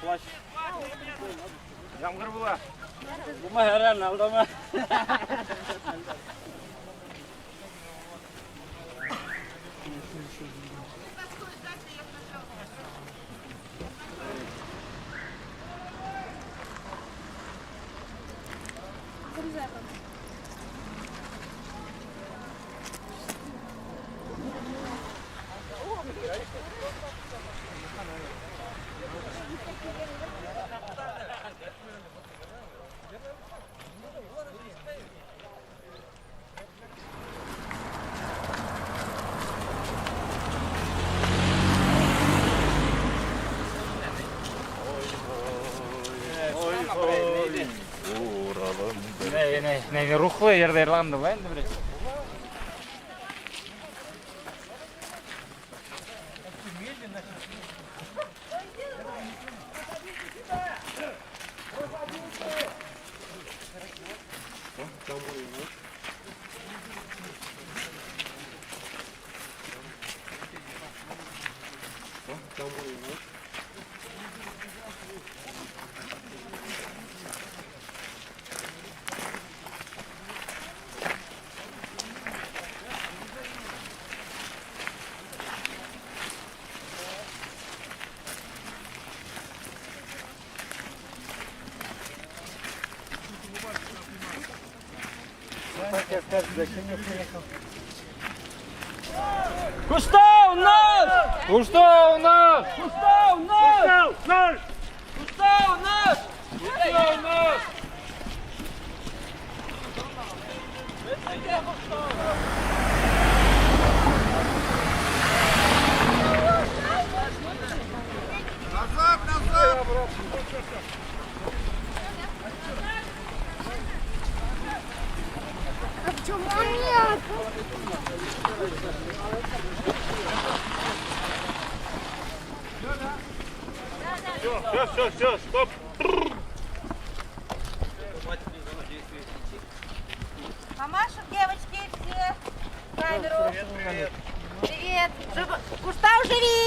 Плащ. Ямгыр була. Бума herhalde aldama. Ne ruhlu yerde landı ben de bre. Куста у нас! Куста у нас! Куста у нас! Куста у нас! Куста у нас! Назад, назад! А в чем нет? Все, стоп! Мамаша, девочки, все. Камеру. Привет! Привет. Густав, живи.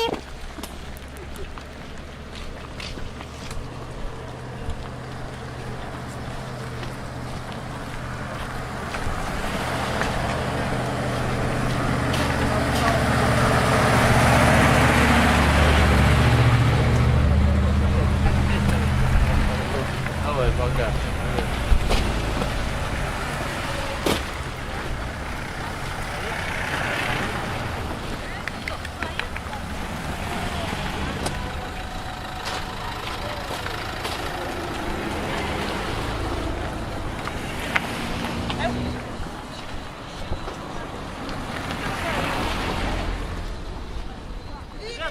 Давай, пока.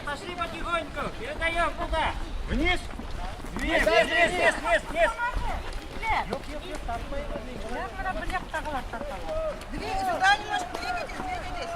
Пошли потихоньку. Передаем куда? Вниз! Вниз. Сюда немножко двигайтесь.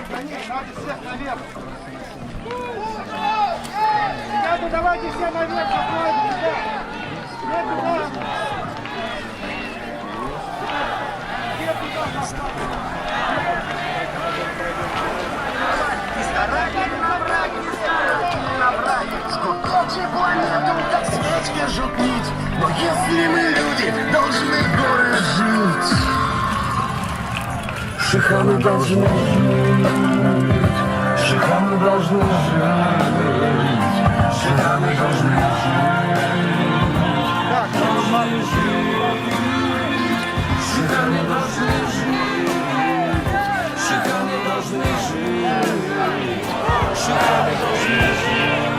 Надо всех наверх. Ребята, давайте все наверх, заходим, ребят. Все туда. Все туда, Скупче планету, как свечки жутнить. Но если мы люди, должны в горы жить. Шиханы должны жить. Шиханы должны жить. Шиханы должны жить. Должны жить. Шиханы должны жить. Шиханы должны жить. Шиханы должны жить.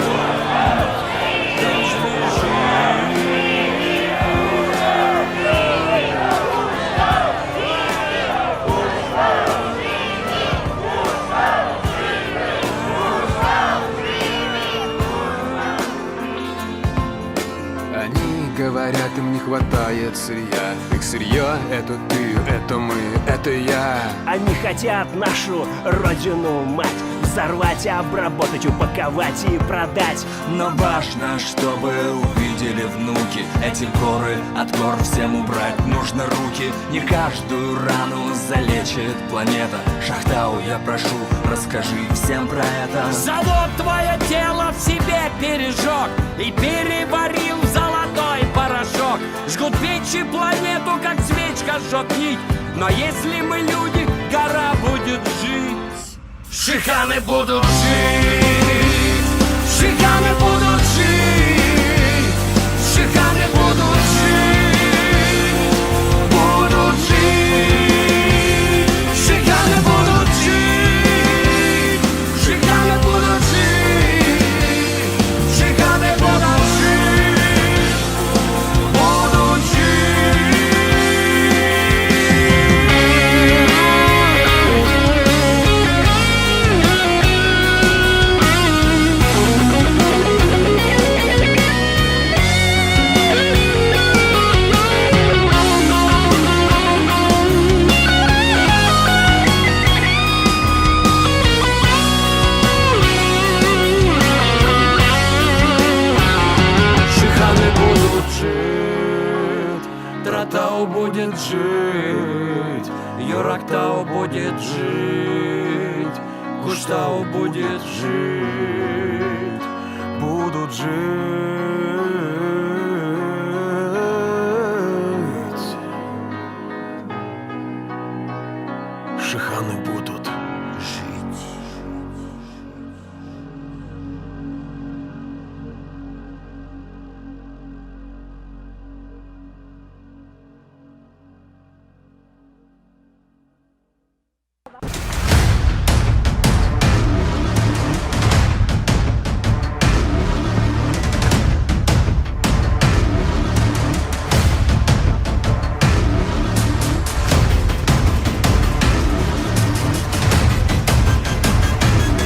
Они говорят, им не хватает сырья. Их сырье — это ты, это мы, это я. Они хотят нашу родину мать взорвать, обработать, упаковать и продать. Но важно, чтобы увидели внуки. Эти горы от гор всем убрать нужно руки. Не каждую рану залечит планета. Шахтау, я прошу, расскажи всем про это. Завод твое тело в себе пережег и переварил в золотой порошок. Жгут печи планету, как свечка жжет нить. Но если мы люди, гора будет жить. Шиханы будут жить. Шиханы будут жить. Шиханы будут жить. Будут жить. Шиханы будут жить. Шиханы будут жить. Шиханы будут жить. Будут жить. Шиханы будут жить, Тратау будет жить, Юрактау будет жить, Куштау будет жить, будут жить.